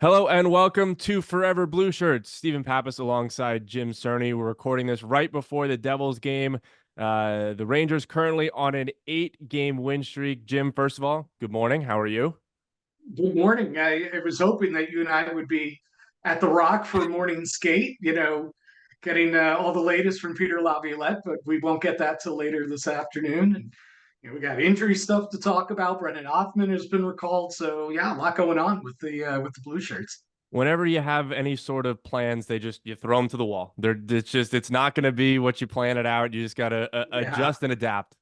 Hello and welcome to Forever Blueshirts. Steven Pappas alongside Jim Cerny. We're recording this right before the Devils game. The Rangers currently on an 8-game win streak. Jim, first of all, good morning. How are you? Good morning. I was hoping that you and I would be at the Rock for a morning skate, getting all the latest from Peter Laviolette, but we won't get that till later this afternoon. And we got injury stuff to talk about. Brennan Othman has been recalled, so yeah, a lot going on with the Blue Shirts. Whenever you have any sort of plans, you throw them to the wall. It's not going to be what you plan it out. You just got to Yeah, adjust and adapt.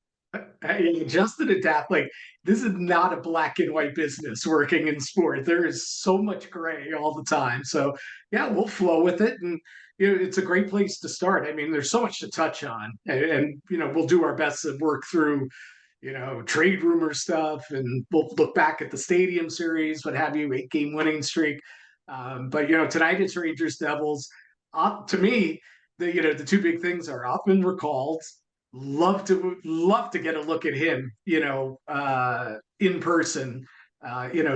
just an adapt. Like this is not a black and white business working in sport. There is so much gray all the time. So yeah, we'll flow with it, and it's a great place to start. I mean, there's so much to touch on, and we'll do our best to work through trade rumor stuff, and we'll look back at the Stadium Series, what have you, 8-game winning streak. But tonight it's Rangers Devils. To me, the two big things are Othman recalled. Love to get a look at him, in person,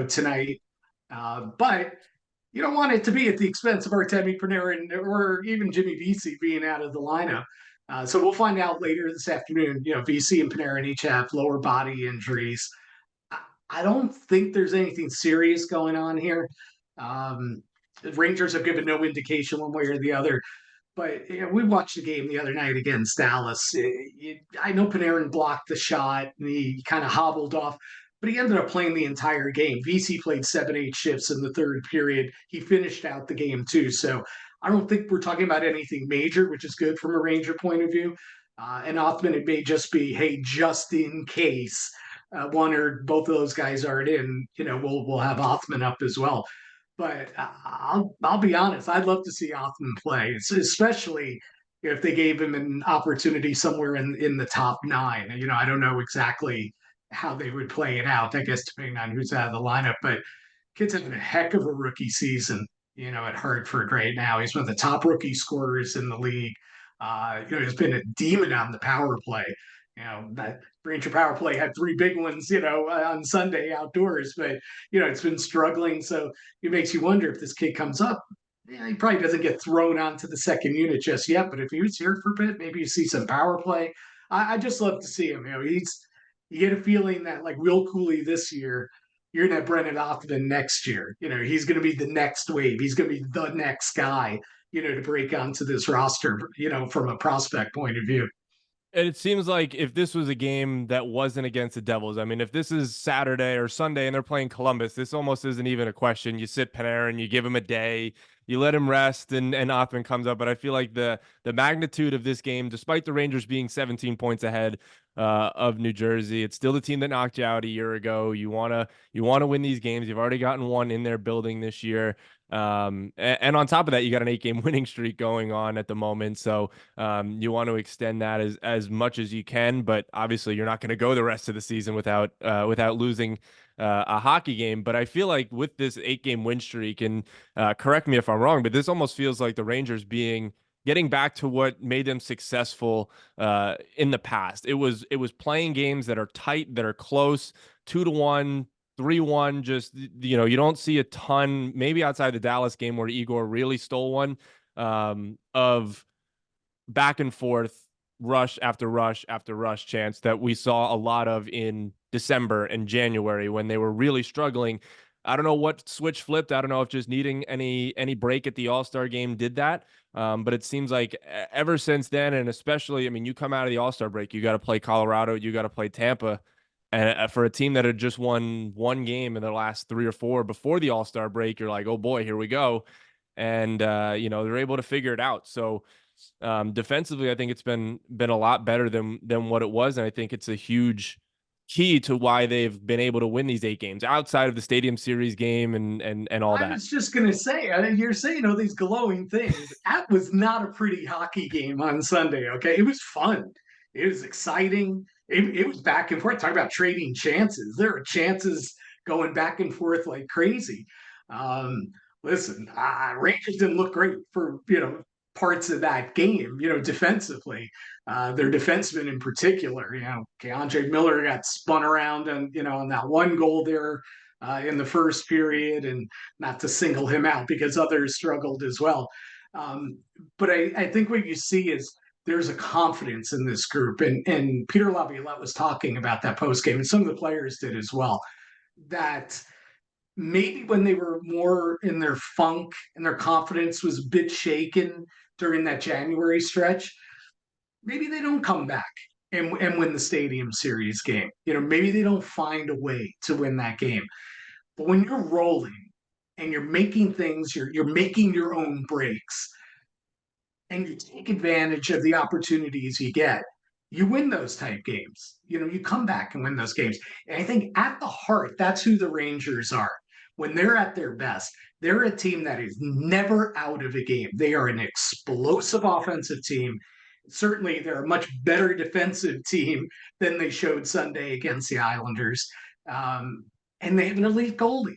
tonight. But you don't want it to be at the expense of Artemi Panarin or even Jimmy Vesey being out of the lineup. So we'll find out later this afternoon. Vesey and Panarin each have lower body injuries. I don't think there's anything serious going on here. The Rangers have given no indication one way or the other. But we watched the game the other night against Dallas. I know Panarin blocked the shot and he kind of hobbled off, but he ended up playing the entire game. VC played 7, 8 shifts in the third period. He finished out the game too. So I don't think we're talking about anything major, which is good from a Ranger point of view. And Othman, it may just be, hey, just in case one or both of those guys aren't in, we'll have Othman up as well. But I'll be honest, I'd love to see Othman play, especially if they gave him an opportunity somewhere in the top nine. I don't know exactly how they would play it out. I guess depending on who's out of the lineup, but kid's having a heck of a rookie season. At Hartford right now, he's one of the top rookie scorers in the league. He's been a demon on the power play. That Ranger power play had 3 big ones, on Sunday outdoors, but it's been struggling. So it makes you wonder if this kid comes up. Yeah, he probably doesn't get thrown onto the second unit just yet, but if he was here for a bit, maybe you see some power play. I just love to see him. You get a feeling that like Will Cooley this year, you're gonna have Brennan Othman next year. He's gonna be the next wave. He's gonna be the next guy, to break onto this roster, from a prospect point of view. And it seems like if this was a game that wasn't against the Devils, I mean, if this is Saturday or Sunday and they're playing Columbus, this almost isn't even a question. You sit Panarin, you give him a day, you let him rest, and Othman comes up. But I feel like the magnitude of this game, despite the Rangers being 17 points ahead of New Jersey, it's still the team that knocked you out a year ago. You wanna win these games. You've already gotten one in their building this year. And on top of that, you got an 8-game winning streak going on at the moment. So you want to extend that as much as you can, but obviously you're not going to go the rest of the season without losing a hockey game. But I feel like with this 8-game win streak, and correct me if I'm wrong, but this almost feels like the Rangers getting back to what made them successful in the past. It was playing games that are tight, that are close, 2-1. 3-1, just you don't see a ton, maybe outside the Dallas game where Igor really stole one, of back and forth, rush after rush after rush chance that we saw a lot of in December and January when they were really struggling. I don't know what switch flipped. I don't know if just needing any break at the All-Star game did that. But it seems like ever since then, and especially, I mean, you come out of the All-Star break, you got to play Colorado, you got to play Tampa. And for a team that had just won one game in the last 3 or 4 before the All-Star break, you're like, oh boy, here we go. And they're able to figure it out. So defensively, I think it's been a lot better than what it was, and I think it's a huge key to why they've been able to win these 8 games outside of the Stadium Series game and all I that. was just gonna say, I mean, you're saying all these glowing things. That was not a pretty hockey game on Sunday. Okay, it was fun. It was exciting. It was back and forth. Talk about trading chances. There were chances going back and forth like crazy. Um, Listen, Rangers didn't look great for parts of that game. Defensively, their defensemen in particular. Andre Miller got spun around and on that one goal there in the first period, and not to single him out because others struggled as well. Um, but I think what you see is there's a confidence in this group, and Peter Laviolette was talking about that post game, and some of the players did as well. That maybe when they were more in their funk and their confidence was a bit shaken during that January stretch, maybe they don't come back and win the Stadium Series game. Maybe they don't find a way to win that game. But when you're rolling and you're making things, you're making your own breaks, and you take advantage of the opportunities you get, you win those type games. You come back and win those games. And I think at the heart, that's who the Rangers are. When they're at their best, they're a team that is never out of a game. They are an explosive offensive team. Certainly, they're a much better defensive team than they showed Sunday against the Islanders. Um, and they have an elite goalie.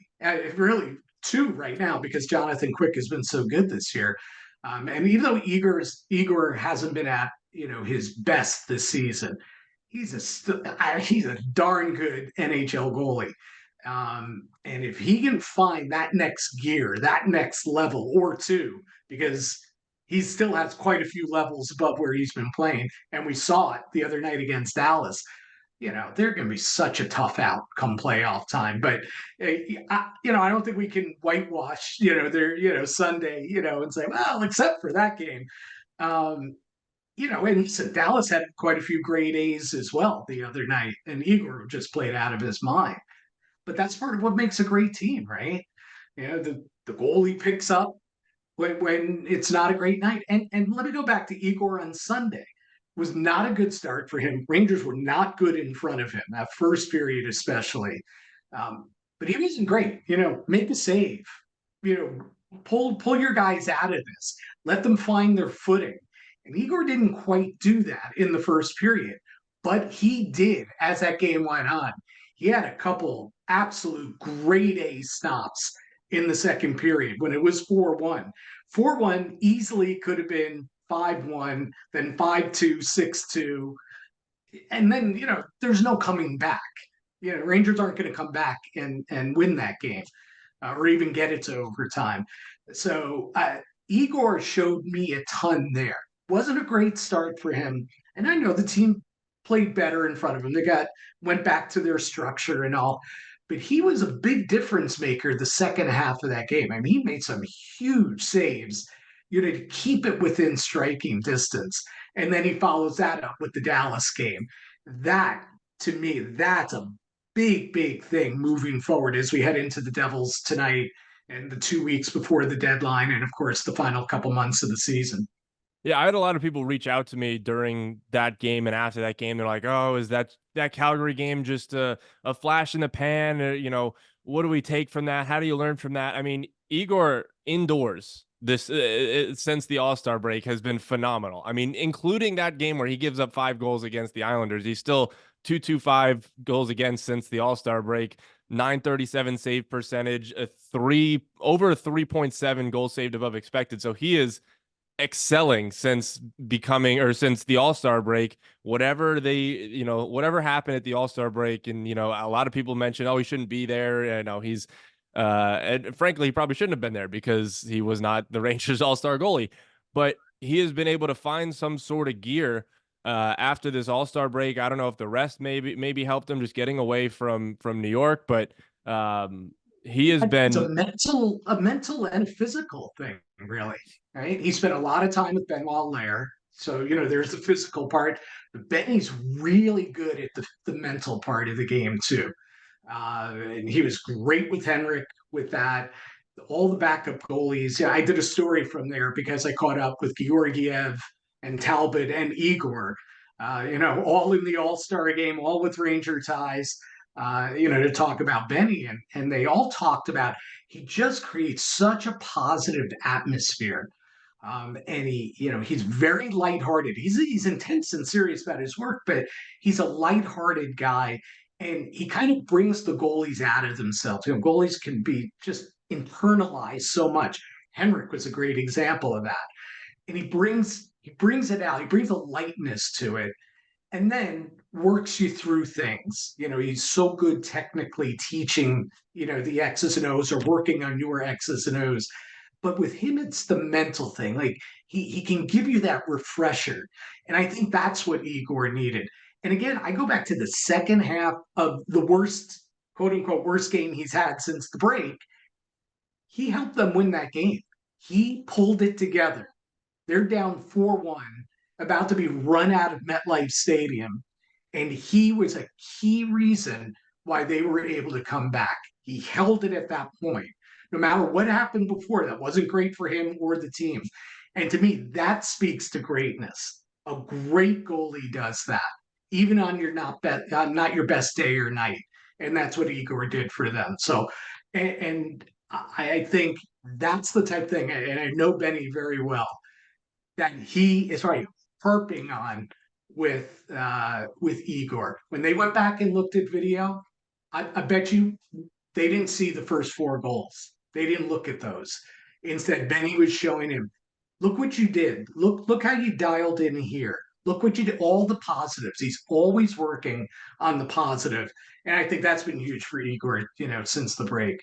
Really, two right now because Jonathan Quick has been so good this year. And even though Igor hasn't been at his best this season, he's a darn good NHL goalie. And if he can find that next gear, that next level or two, because he still has quite a few levels above where he's been playing, and we saw it the other night against Dallas. They're going to be such a tough out come playoff time. But I don't think we can whitewash, their Sunday, and say, well, except for that game. Um, and listen, Dallas had quite a few great A's as well the other night, and Igor just played out of his mind. But that's part of what makes a great team, right? The goalie picks up when it's not a great night. And let me go back to Igor on Sunday. Was not a good start for him. Rangers were not good in front of him, that first period especially. But he wasn't great. Make a save. Pull your guys out of this. Let them find their footing. And Igor didn't quite do that in the first period, but he did as that game went on. He had a couple absolute grade A stops in the second period when it was 4-1. 4-1 easily could have been 5-1, then 5-2, 6-2. And then, there's no coming back. Rangers aren't going to come back and win that game or even get it to overtime. So Igor showed me a ton there. Wasn't a great start for him. And I know the team played better in front of him. They went back to their structure and all. But he was a big difference maker the second half of that game. I mean, he made some huge saves, to keep it within striking distance. And then he follows that up with the Dallas game. That, to me, that's a big, big thing moving forward as we head into the Devils tonight and the 2 weeks before the deadline, and of course the final couple months of the season. Yeah, I had a lot of people reach out to me during that game and after that game. They're like, "Oh, is that Calgary game just a flash in the pan? What do we take from that? How do you learn from that?" I mean, Igor indoors this since the All-Star break has been phenomenal. I mean, including that game where he gives up 5 goals against the Islanders, he's still 225 goals against since the All-Star break. 937 save percentage, over a 3.7 goal saved above expected. So he is excelling since the All-Star break. Whatever happened at the All-Star break, and a lot of people mentioned, oh, he shouldn't be there. He's and frankly, he probably shouldn't have been there because he was not the Rangers All-Star goalie. But he has been able to find some sort of gear after this All-Star break. I don't know if the rest maybe helped him just getting away from New York, but he has It's been. a mental and physical thing, really. Right? He spent a lot of time with Benoit Lair. So, there's the physical part. But Benny's really good at the mental part of the game, too. And he was great with Henrik with that. All the backup goalies. Yeah, I did a story from there because I caught up with Georgiev and Talbot and Igor, all in the All-Star game, all with Ranger ties, to talk about Benny. And they all talked about he just creates such a positive atmosphere. And he's very lighthearted. He's intense and serious about his work, but he's a lighthearted guy, and he kind of brings the goalies out of themselves. Goalies can be just internalized so much. Henrik was a great example of that, and he brings it out. He brings a lightness to it, and then works you through things. He's so good technically teaching, the X's and O's or working on your X's and O's. But with him, it's the mental thing. Like he can give you that refresher. And I think that's what Igor needed. And again, I go back to the second half of the worst, quote unquote, worst game he's had since the break. He helped them win that game. He pulled it together. They're down 4-1, about to be run out of MetLife Stadium. And he was a key reason why they were able to come back. He held it at that point. No matter what happened before, that wasn't great for him or the team. And to me, that speaks to greatness. A great goalie does that, even on your not your best day or night. And that's what Igor did for them. So, and I think that's the type of thing, and I know Benny very well, that he is right harping on with Igor. When they went back and looked at video, I bet you they didn't see the first four goals. They didn't look at those. Instead, Benny was showing him, look what you did. Look how you dialed in here. Look what you did. All the positives. He's always working on the positive, and I think that's been huge for Igor. Since the break.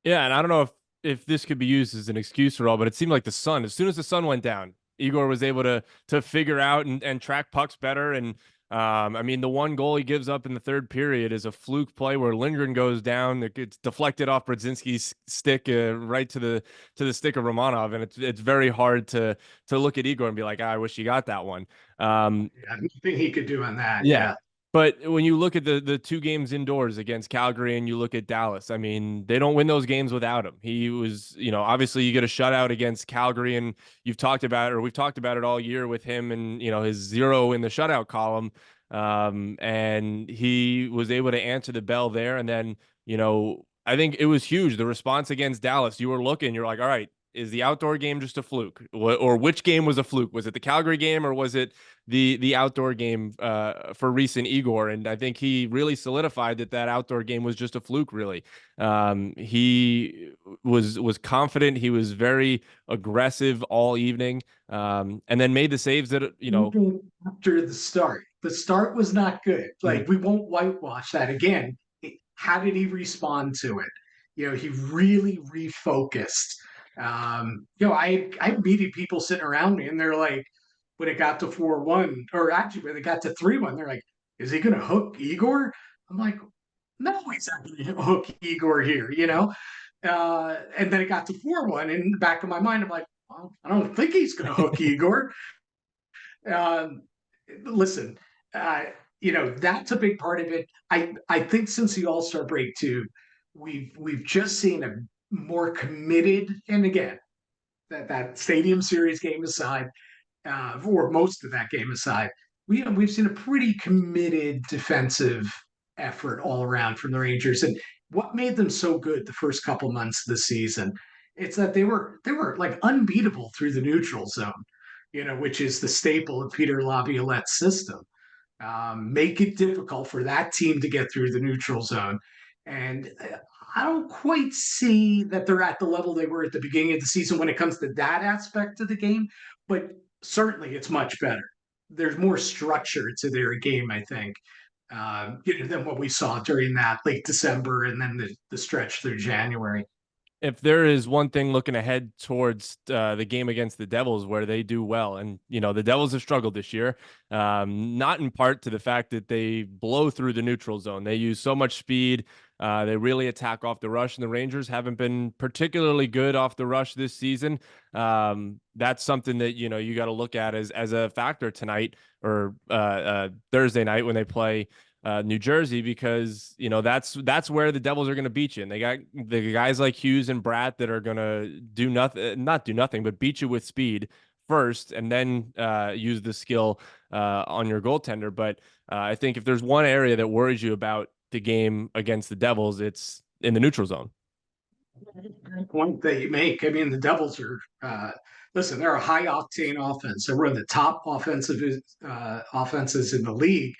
Yeah, and I don't know if this could be used as an excuse at all, but it seemed like the sun, as soon as the sun went down, Igor was able to figure out and track pucks better. And I mean, the one goal he gives up in the third period is a fluke play where Lindgren goes down. It gets deflected off Brodzinski's stick right to the stick of Romanov, and it's very hard to look at Igor and be like, I wish he got that one. Yeah, nothing he could do on that. Yeah. Yeah. But when you look at the two games indoors against Calgary and you look at Dallas, I mean, they don't win those games without him. He was, obviously you get a shutout against Calgary, and we've talked about it all year with him and, his 0 in the shutout column. And he was able to answer the bell there. And then, I think it was huge. The response against Dallas, you're like, all right, is the outdoor game just a fluke? Or which game was a fluke? Was it the Calgary game, or was it the outdoor game for recent Igor? And I think he really solidified that outdoor game was just a fluke. Really, he was confident. He was very aggressive all evening, and then made the saves that Even after the start was not good. Mhm. Like we won't whitewash that again. How did he respond to it? He really refocused. I had meeting people sitting around me, and they're like, when it got to 4-1, or actually when it got to 3-1, they're like, "Is he going to hook Igor?" I'm like, "No, he's not going to hook Igor here." And then it got to 4-1. In the back of my mind, I'm like, well, I don't think he's going to hook Igor. Um, Listen, uh, that's a big part of it. I think since the All Star break too, we've just seen a more committed, and again, that Stadium Series game aside, or most of that game aside, we've seen a pretty committed defensive effort all around from the Rangers. And what made them so good the first couple months of the season, it's that they were like unbeatable through the neutral zone, which is the staple of Peter Laviolette's system. Make it difficult for that team to get through the neutral zone. And I don't quite see that they're at the level they were at the beginning of the season when it comes to that aspect of the game, but certainly it's much better. There's more structure to their game, I think, than what we saw during that late December and then the stretch through January. If there is one thing looking ahead towards the game against the Devils where they do well, and the Devils have struggled this year, not in part to the fact that they blow through the neutral zone. They use so much speed. They really attack off the rush, and the Rangers haven't been particularly good off the rush this season. That's something that you got to look at as a factor tonight or Thursday night when they play New Jersey, because that's where the Devils are going to beat you, and they got the guys like Hughes and Bratt that are going to do nothing, not do nothing, but beat you with speed first, and then use the skill on your goaltender. But I think if there's one area that worries you about the game against the Devils, it's in the neutral zone. Great point that you make. I mean, the Devils are, listen, they're a high octane offense. They're one of the top offenses in the league,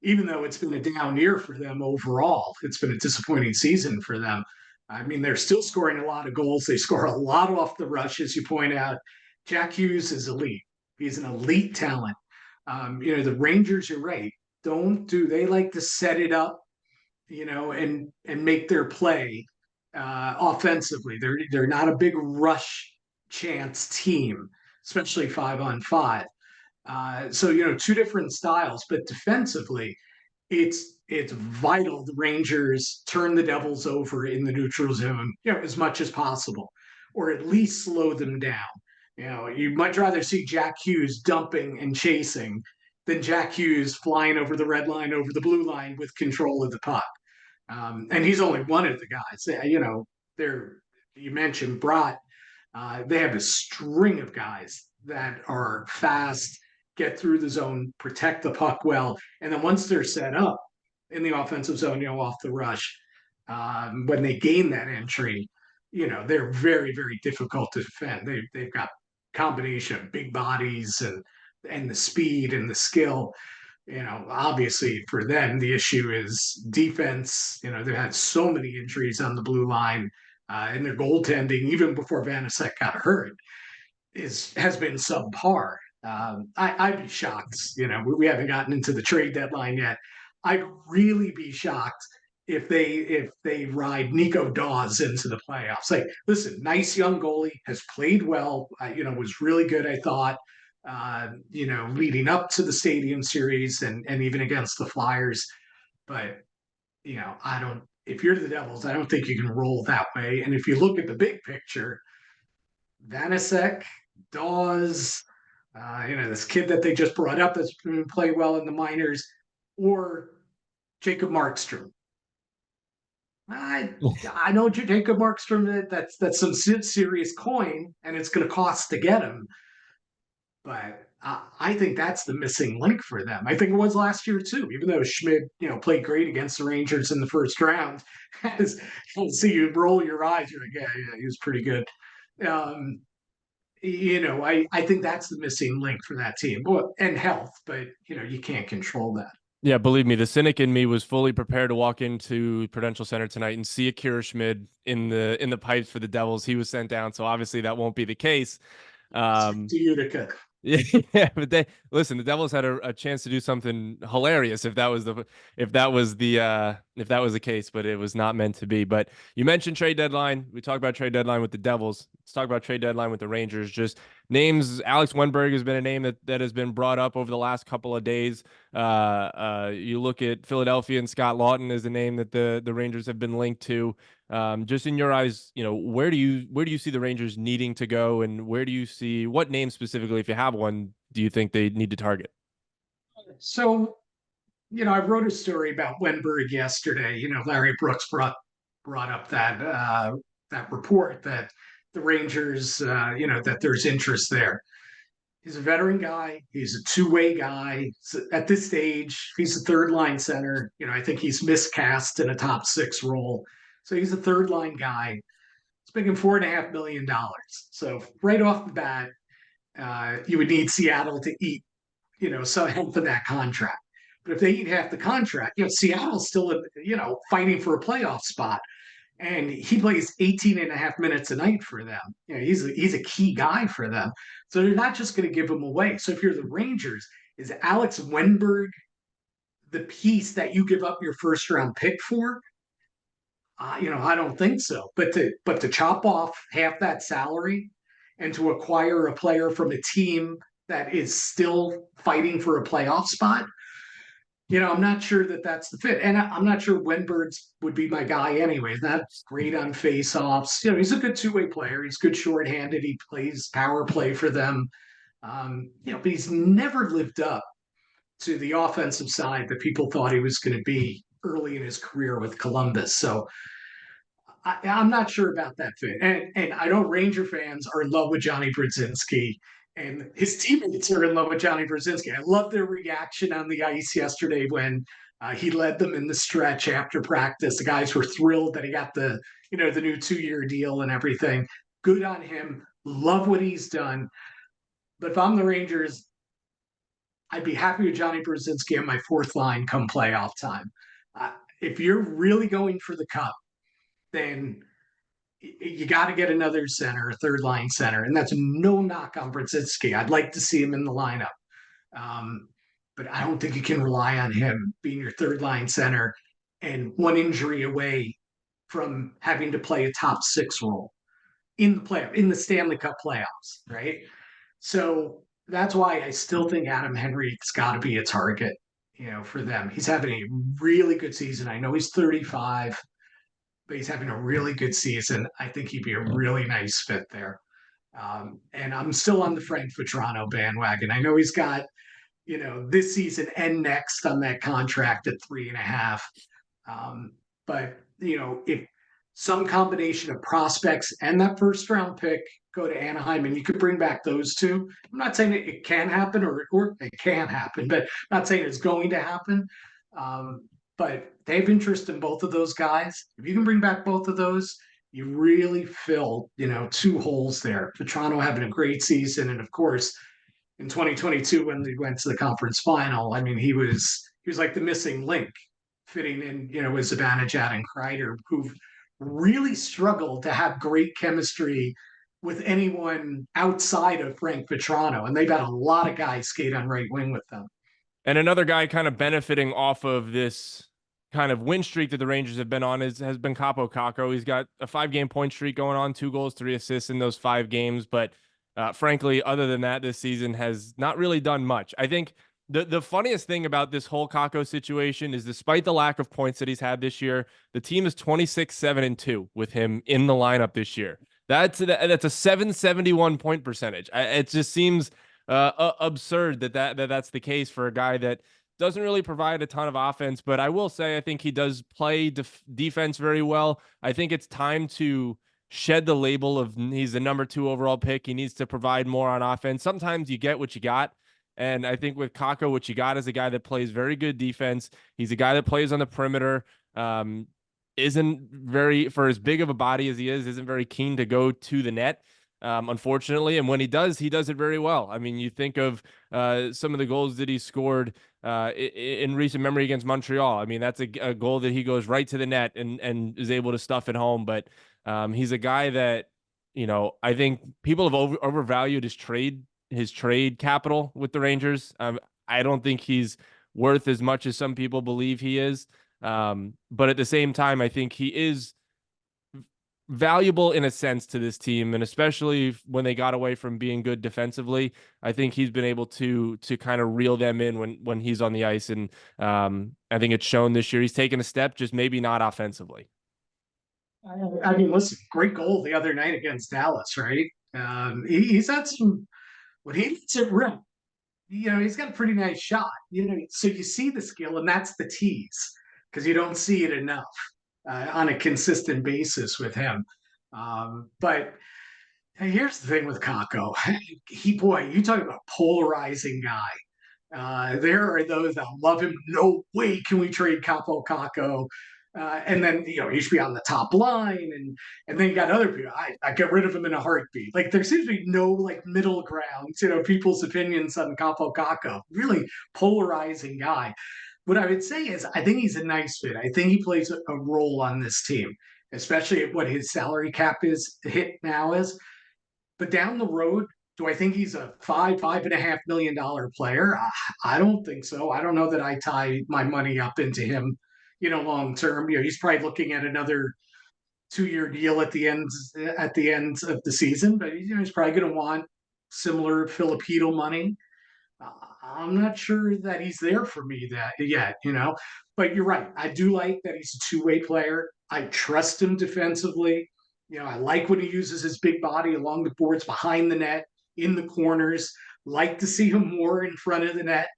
even though it's been a down year for them overall. It's been a disappointing season for them. I mean, they're still scoring a lot of goals. They score a lot off the rush, as you point out. Jack Hughes is elite. He's an elite talent. The Rangers, you're right. Don't do they like to set it up, and make their play offensively. They're not a big rush chance team, especially 5-on-5. So two different styles, but defensively, it's vital the Rangers turn the Devils over in the neutral zone, as much as possible, or at least slow them down. You'd much rather see Jack Hughes dumping and chasing than Jack Hughes flying over the red line, over the blue line with control of the puck. And he's only one of the guys. They're you mentioned Brat. They have a string of guys that are fast, get through the zone, protect the puck well, and then once they're set up in the offensive zone, off the rush, when they gain that entry, they're very, very difficult to defend. They've got combination of big bodies and the speed and the skill. Obviously for them, the issue is defense. They've had so many injuries on the blue line, and their goaltending, even before Vanasek got hurt, has been subpar. I'd be shocked. We haven't gotten into the trade deadline yet. I'd really be shocked if they ride Nico Dawes into the playoffs. Like, listen, nice young goalie, has played well. Was really good. I thought. Leading up to the Stadium Series and even against the Flyers, but I don't. If you're the Devils, I don't think you can roll that way. And if you look at the big picture, Vanasek, Dawes, this kid that they just brought up that's been playing well in the minors, or Jacob Markstrom. I I know Jacob Markstrom. That's some serious coin, and it's going to cost to get him. But I think that's the missing link for them. I think it was last year too. Even though Schmidt, played great against the Rangers in the first round, as see you roll your eyes, you're like, yeah, he was pretty good. Um, I think that's the missing link for that team. Well, and health, but you can't control that. Yeah, believe me, the cynic in me was fully prepared to walk into Prudential Center tonight and see Akira Schmid in the pipes for the Devils. He was sent down, so obviously that won't be the case. To Utica. Yeah, yeah, but they listen. The Devils had a chance to do something hilarious if that was the case, but it was not meant to be. But you mentioned trade deadline. We talked about trade deadline with the Devils. Let's talk about trade deadline with the Rangers. Just names. Alex Wenberg has been a name that has been brought up over the last couple of days. You look at Philadelphia, and Scott Lawton is a name that the Rangers have been linked to. Just in your eyes, where do you see the Rangers needing to go, and where do you see what name specifically, if you have one, do you think they need to target? So, I wrote a story about Wenberg yesterday. Larry Brooks brought up that report that the Rangers, that there's interest there. He's a veteran guy. He's a two-way guy. So at this stage, he's a third line center. I think he's miscast in a top six role. So he's a third line guy. He's making $4.5 million. So right off the bat, you would need Seattle to eat, some half of that contract. But if they eat half the contract, Seattle's still, fighting for a playoff spot. And he plays 18 and a half minutes a night for them. He's a key guy for them. So they're not just going to give him away. So if you're the Rangers, is Alex Wenberg the piece that you give up your first round pick for? I don't think so. But to chop off half that salary and to acquire a player from a team that is still fighting for a playoff spot, I'm not sure that that's the fit. And I'm not sure Wenberg's would be my guy anyway. Not great on faceoffs. He's a good two-way player. He's good shorthanded. He plays power play for them. But he's never lived up to the offensive side that people thought he was going to be early in his career with Columbus. So I'm not sure about that fit. And I know Ranger fans are in love with Johnny Brodzinski, and his teammates are in love with Johnny Brodzinski. I love their reaction on the ice yesterday when he led them in the stretch after practice. The guys were thrilled that he got the new 2-year deal and everything. Good on him. Love what he's done. But if I'm the Rangers, I'd be happy with Johnny Brodzinski on my fourth line come playoff time. If you're really going for the cup, then you got to get another center, a third line center, and that's no knock on Brzezinski. I'd like to see him in the lineup. but I don't think you can rely on him being your third line center and one injury away from having to play a top six role in the Stanley Cup playoffs, right? So that's why I still think Adam Henrique's got to be a target, for them. He's having a really good season. I know he's 35, but he's having a really good season. I think he'd be a really nice fit there. And I'm still on the Frank Vetrano bandwagon. I know he's got, this season and next on that contract at 3.5. Um, but if some combination of prospects and that first round pick go to Anaheim and you could bring back those two, I'm not saying it can happen or it can happen, but I'm not saying it's going to happen. But they have interest in both of those guys. If you can bring back both of those, you really fill, two holes there. Petrano having a great season, and of course, in 2022 when they went to the conference final, I mean, he was like the missing link, fitting in, with Zibanejad and Kreider, who've really struggled to have great chemistry with anyone outside of Frank Vetrano, and they've had a lot of guys skate on right wing with them. And another guy kind of benefiting off of this kind of win streak that the Rangers have been on has been Capo Caco. He's got a 5-game point streak going on, 2 goals, 3 assists in those 5 games. But frankly, other than that, this season has not really done much. I think the funniest thing about this whole Caco situation is, despite the lack of points that he's had this year, the team is 26-7-2 with him in the lineup this year. That's a 771 point percentage. It just seems absurd that's the case for a guy that doesn't really provide a ton of offense. But I will say, I think he does play defense very well. I think it's time to shed the label of he's the number 2 overall pick. He needs to provide more on offense. Sometimes you get what you got. And I think with Kako, what you got is a guy that plays very good defense. He's a guy that plays on the perimeter. Isn't very, for as big of a body as he isn't very keen to go to the net. Unfortunately. And when he does it very well. I mean, you think of some of the goals that he scored in recent memory against Montreal. I mean, that's a goal that he goes right to the net and is able to stuff it home. But he's a guy that, I think people have overvalued his trade capital with the Rangers. I don't think he's worth as much as some people believe he is. But at the same time, I think he is valuable in a sense to this team, and especially when they got away from being good defensively, I think he's been able to kind of reel them in when he's on the ice, and I think it's shown this year. He's taken a step, just maybe not offensively. I mean, listen, great goal the other night against Dallas, right? He's had some when he lets it rip. He's got a pretty nice shot. So you see the skill, and that's the tease because you don't see it enough on a consistent basis with him. But here's the thing with Kako. Boy, you talk about polarizing guy. There are those that love him. No way can we trade Capo Kako. And then he should be on the top line, and then you got other people. I get rid of him in a heartbeat. Like there seems to be no like middle ground. People's opinions on Capo Kako. Really polarizing guy. What I would say is I think he's a nice fit. I think he plays a role on this team, especially at what his salary cap is hit now is. But down the road, do I think he's a $5.5 million player? I don't think so. I don't know that I tie my money up into him, long term. He's probably looking at another 2-year deal at the end of the season, but he's probably going to want similar Filipino money. I'm not sure that he's there for me that yet, But you're right. I do like that he's a two-way player. I trust him defensively. I like when he uses his big body along the boards, behind the net, in the corners. Like to see him more in front of the net.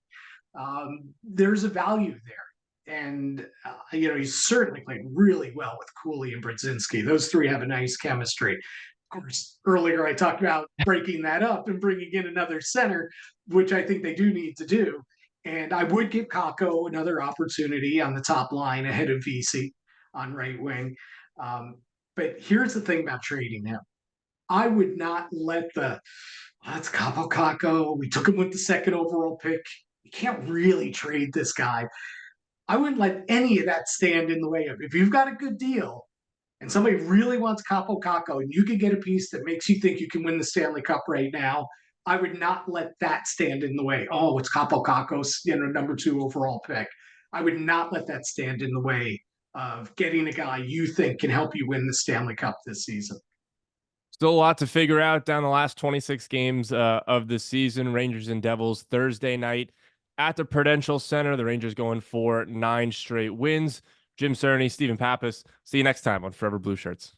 There's a value there. And, he's certainly played really well with Cooley and Brzezinski. Those three have a nice chemistry. Of course, earlier I talked about breaking that up and bringing in another center, which I think they do need to do. And I would give Kako another opportunity on the top line ahead of VC on right wing. But here's the thing about trading him. I would not let it's Capo Kako. We took him with the second overall pick. You can't really trade this guy. I wouldn't let any of that stand in the way of, if you've got a good deal and somebody really wants Capo Caco and you can get a piece that makes you think you can win the Stanley Cup right now, I would not let that stand in the way. Oh, it's Capo Cacos, number 2 overall pick. I would not let that stand in the way of getting a guy you think can help you win the Stanley Cup this season. Still a lot to figure out down the last 26 games of the season. Rangers and Devils Thursday night at the Prudential Center. The Rangers going for 9 straight wins. Jim Cerny, Steven Pappas. See you next time on Forever Blue Shirts.